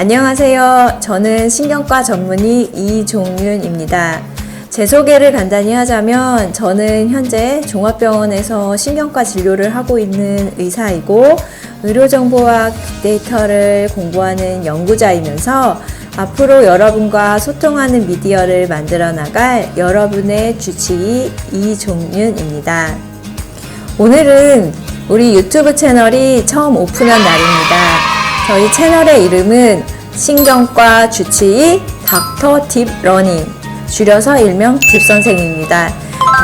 안녕하세요. 저는 신경과 전문의 이종윤입니다. 제 소개를 간단히 하자면 저는 현재 종합병원에서 신경과 진료를 하고 있는 의사이고 의료정보와 빅데이터를 공부하는 연구자이면서 앞으로 여러분과 소통하는 미디어를 만들어 나갈 여러분의 주치의 이종윤입니다. 오늘은 우리 유튜브 채널이 처음 오픈한 날입니다. 저희 채널의 이름은 신경과 주치의 닥터 딥 러닝, 줄여서 일명 딥선생입니다.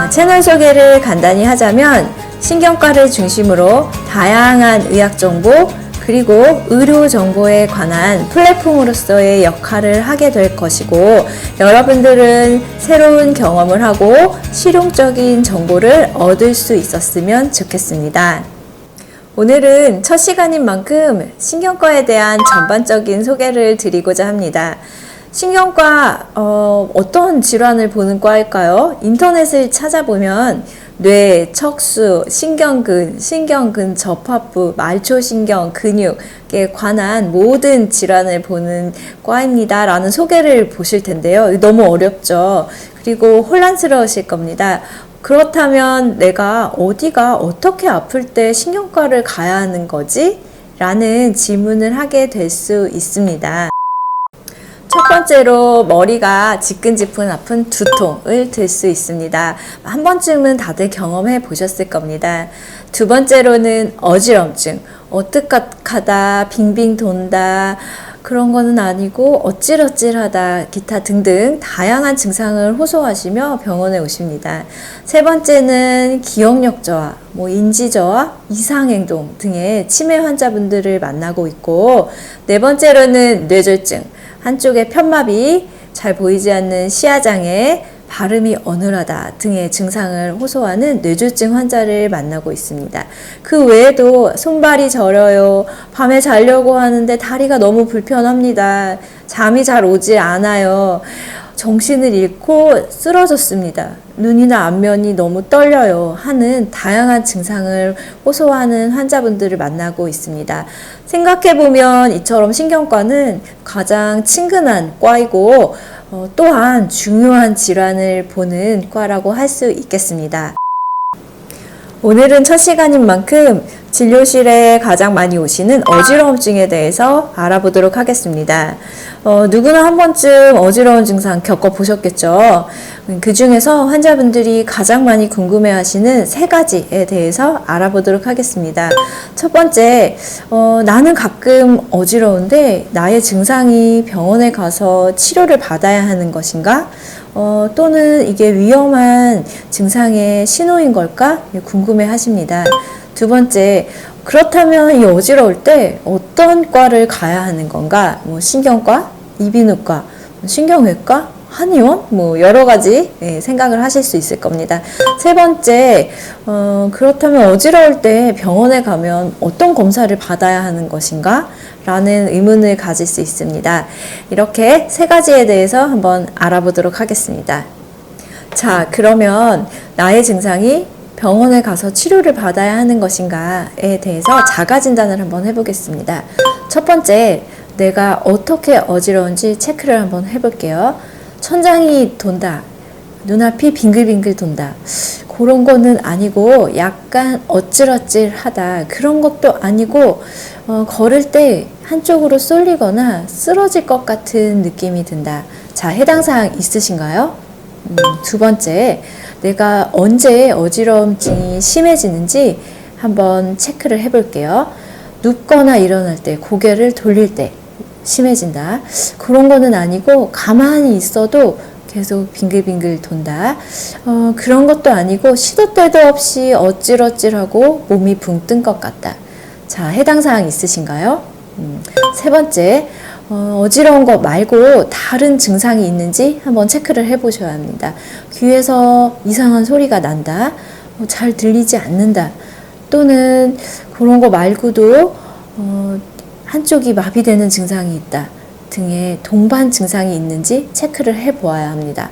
채널 소개를 간단히 하자면 신경과를 중심으로 다양한 의학정보 그리고 의료정보에 관한 플랫폼으로서의 역할을 하게 될 것이고 여러분들은 새로운 경험을 하고 실용적인 정보를 얻을 수 있었으면 좋겠습니다. 오늘은 첫 시간인 만큼 신경과에 대한 전반적인 소개를 드리고자 합니다. 신경과 어떤 질환을 보는 과일까요? 인터넷을 찾아보면 뇌, 척수, 신경근, 신경근 접합부, 말초신경, 근육에 관한 모든 질환을 보는 과입니다 라는 소개를 보실 텐데요. 너무 어렵죠. 그리고 혼란스러우실 겁니다. 그렇다면 내가 어디가 어떻게 아플 때 신경과를 가야 하는 거지? 라는 질문을 하게 될 수 있습니다. 첫 번째로 머리가 지끈지끈 아픈 두통을 들 수 있습니다. 한 번쯤은 다들 경험해 보셨을 겁니다. 두 번째로는 어지럼증, 어떡하다, 빙빙 돈다, 그런 거는 아니고 어찔어찔하다, 기타 등등 다양한 증상을 호소하시며 병원에 오십니다. 세 번째는 기억력 저하, 인지 저하, 이상행동 등의 치매 환자분들을 만나고 있고 네 번째로는 뇌졸중, 한쪽의 편마비, 잘 보이지 않는 시야장애, 발음이 어눌하다 등의 증상을 호소하는 뇌졸중 환자를 만나고 있습니다. 그 외에도 손발이 저려요, 밤에 자려고 하는데 다리가 너무 불편합니다, 잠이 잘 오지 않아요, 정신을 잃고 쓰러졌습니다, 눈이나 안면이 너무 떨려요 하는 다양한 증상을 호소하는 환자분들을 만나고 있습니다. 생각해보면 이처럼 신경과는 가장 친근한 과이고 또한 중요한 질환을 보는 과라고 할 수 있겠습니다. 오늘은 첫 시간인 만큼 진료실에 가장 많이 오시는 어지러움증에 대해서 알아보도록 하겠습니다. 누구나 한 번쯤 어지러운 증상 겪어보셨겠죠. 그 중에서 환자분들이 가장 많이 궁금해하시는 세 가지에 대해서 알아보도록 하겠습니다. 첫 번째, 나는 가끔 어지러운데 나의 증상이 병원에 가서 치료를 받아야 하는 것인가? 또는 이게 위험한 증상의 신호인 걸까? 궁금해 하십니다. 두 번째, 그렇다면 이 어지러울 때 어떤 과를 가야 하는 건가? 신경과, 이비인후과, 신경외과, 한의원? 여러 가지 생각을 하실 수 있을 겁니다. 세 번째, 그렇다면 어지러울 때 병원에 가면 어떤 검사를 받아야 하는 것인가? 라는 의문을 가질 수 있습니다. 이렇게 세 가지에 대해서 한번 알아보도록 하겠습니다. 자, 그러면 나의 증상이 병원에 가서 치료를 받아야 하는 것인가에 대해서 자가진단을 한번 해보겠습니다. 첫 번째, 내가 어떻게 어지러운지 체크를 한번 해볼게요. 천장이 돈다, 눈앞이 빙글빙글 돈다, 그런 거는 아니고 약간 어찔어찔하다, 그런 것도 아니고 걸을 때 한쪽으로 쏠리거나 쓰러질 것 같은 느낌이 든다. 자, 해당 사항 있으신가요? 두 번째, 내가 언제 어지러움증이 심해지는지 한번 체크를 해볼게요. 눕거나 일어날 때, 고개를 돌릴 때 심해진다. 그런 거는 아니고 가만히 있어도 계속 빙글빙글 돈다. 그런 것도 아니고 시도 때도 없이 어찔어찔하고 몸이 붕 뜬 것 같다. 자, 해당 사항 있으신가요? 세 번째, 어지러운 것 말고 다른 증상이 있는지 한번 체크를 해보셔야 합니다. 귀에서 이상한 소리가 난다, 잘 들리지 않는다, 또는 그런 거 말고도 한쪽이 마비되는 증상이 있다 등의 동반 증상이 있는지 체크를 해보아야 합니다.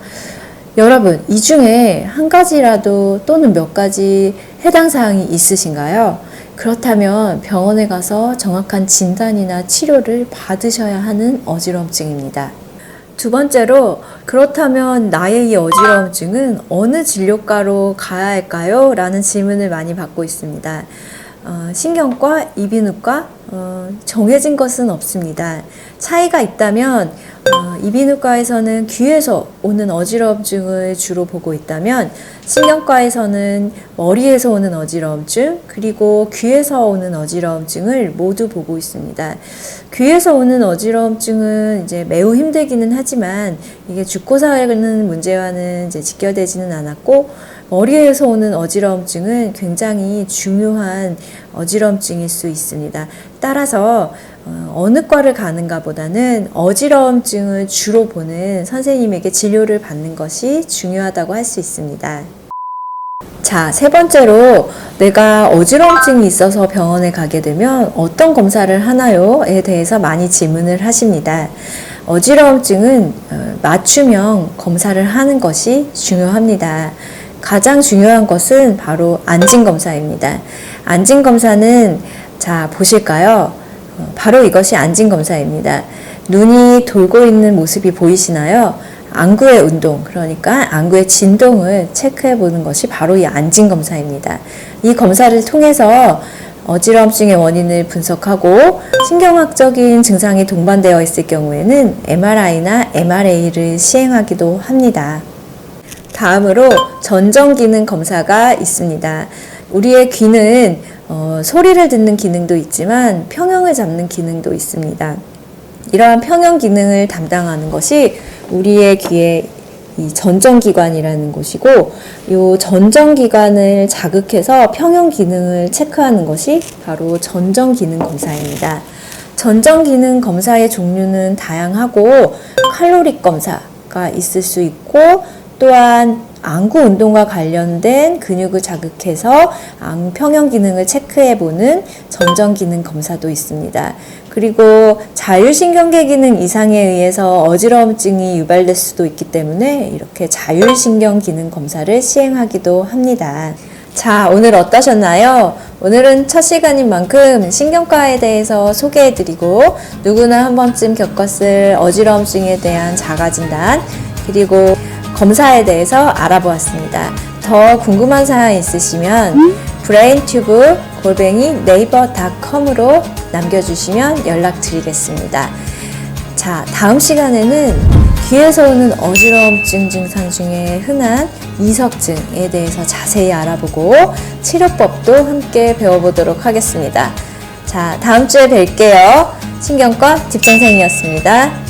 여러분, 이 중에 한 가지라도 또는 몇 가지 해당 사항이 있으신가요? 그렇다면 병원에 가서 정확한 진단이나 치료를 받으셔야 하는 어지러움증입니다. 두 번째로, 그렇다면 나의 이 어지러움증은 어느 진료과로 가야 할까요? 라는 질문을 많이 받고 있습니다. 신경과, 이비인후과, 정해진 것은 없습니다. 차이가 있다면 이비인후과에서는 귀에서 오는 어지러움증을 주로 보고 있다면 신경과에서는 머리에서 오는 어지러움증 그리고 귀에서 오는 어지러움증을 모두 보고 있습니다. 귀에서 오는 어지러움증은 이제 매우 힘들기는 하지만 이게 죽고 사는 문제와는 이제 직결되지는 않았고, 머리에서 오는 어지러움증은 굉장히 중요한 어지러움증일 수 있습니다. 따라서 어느 과를 가는가 보다는 어지러움증을 주로 보는 선생님에게 진료를 받는 것이 중요하다고 할 수 있습니다. 자, 세 번째로, 내가 어지러움증이 있어서 병원에 가게 되면 어떤 검사를 하나요?에 대해서 많이 질문을 하십니다. 어지러움증은 맞춤형 검사를 하는 것이 중요합니다. 가장 중요한 것은 바로 안진검사입니다. 안진검사는, 자, 보실까요? 바로 이것이 안진검사입니다. 눈이 돌고 있는 모습이 보이시나요? 안구의 운동, 그러니까 안구의 진동을 체크해 보는 것이 바로 이 안진검사입니다. 이 검사를 통해서 어지러움증의 원인을 분석하고 신경학적인 증상이 동반되어 있을 경우에는 MRI나 MRA를 시행하기도 합니다. 다음으로 전정기능 검사가 있습니다. 우리의 귀는 소리를 듣는 기능도 있지만 평형을 잡는 기능도 있습니다. 이러한 평형 기능을 담당하는 것이 우리의 귀의 이 전정기관이라는 곳이고, 이 전정기관을 자극해서 평형 기능을 체크하는 것이 바로 전정기능 검사입니다. 전정기능 검사의 종류는 다양하고 칼로릭 검사가 있을 수 있고, 또한 안구 운동과 관련된 근육을 자극해서 평형 기능을 체크해보는 전정기능 검사도 있습니다. 그리고 자율신경계 기능 이상에 의해서 어지러움증이 유발될 수도 있기 때문에 이렇게 자율신경 기능 검사를 시행하기도 합니다. 자, 오늘 어떠셨나요? 오늘은 첫 시간인 만큼 신경과에 대해서 소개해드리고, 누구나 한 번쯤 겪었을 어지러움증에 대한 자가진단 그리고 검사에 대해서 알아보았습니다. 더 궁금한 사항 있으시면 brainTube@naver.com으로 남겨주시면 연락드리겠습니다. 자, 다음 시간에는 귀에서 오는 어지러움증 증상 중에 흔한 이석증에 대해서 자세히 알아보고 치료법도 함께 배워보도록 하겠습니다. 자, 다음 주에 뵐게요. 신경과 뒷선생이었습니다.